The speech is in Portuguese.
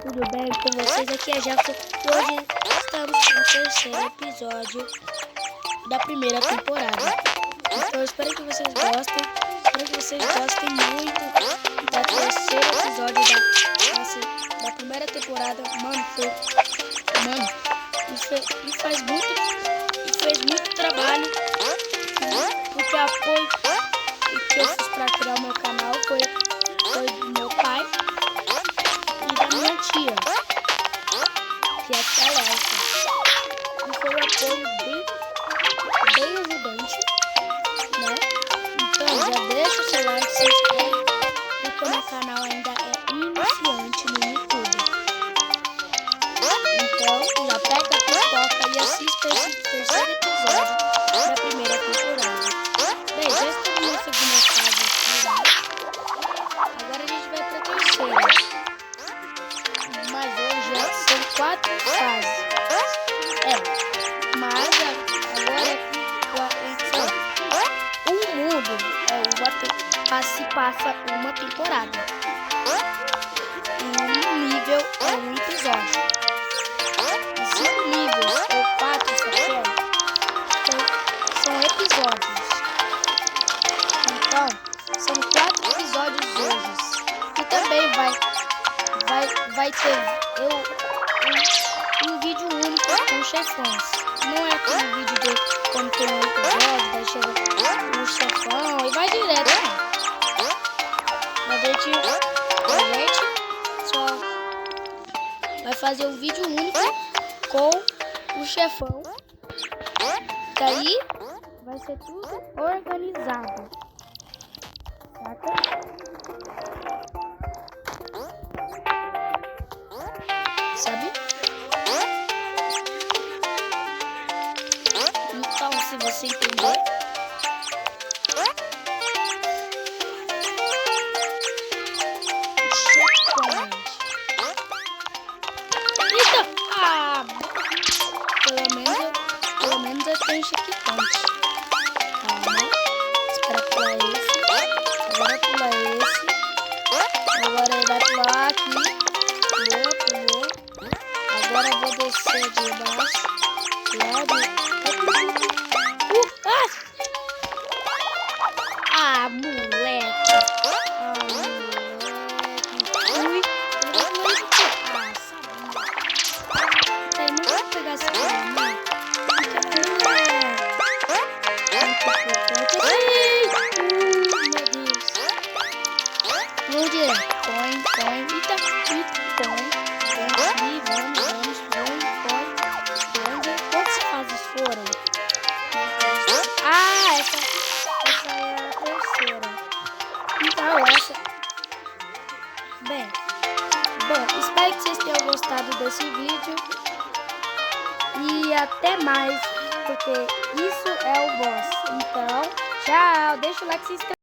tudo bem com vocês? Aqui é Jelson e hoje estamos no terceiro episódio da primeira temporada. Então eu espero que vocês gostem, muito do terceiro episódio da primeira temporada. Mano, fez muito trabalho, porque o apoio que eu fiz para criar o meu canal foi do meu pai e da minha tia, que é a Jelson. E foi um apoio bem ajudante, né? Então já deixa o seu like, se inscreve, porque o meu canal ainda é iniciante no YouTube. Então já pega a pipoca e assista esse terceiro episódio da primeira temporada. Bem, já estamos na segunda fase aqui, né? Agora a gente vai para a terceira. Mas hoje são 4 fases. Mas agora um mundo se passa uma temporada. E um nível é um episódio. E 5 níveis ou 4 são episódios. Então, são 4 episódios hoje. E também vai ter um vídeo único com chefões. Não é aquele vídeo de quando tem um episódio, daí chega um chefão e vai direto. A gente só vai fazer um vídeo único com o chefão. Daí vai ser tudo organizado. Saca? Sabe? Então, se você entender, pelo menos eu tenho checkpoint. Calma, espera pular esse, agora pula esse, agora ele vai pular aqui, pulou, agora eu vou descer de baixo, moleque, não vou pegar essa coisa, não. Vamos direto. Põe. Vamos ver quantas fases foram. Essa é a terceira. Então, Bom, espero que vocês tenham gostado desse vídeo. E até mais, porque isso é o boss. Então, tchau. Deixa o like, se inscreve.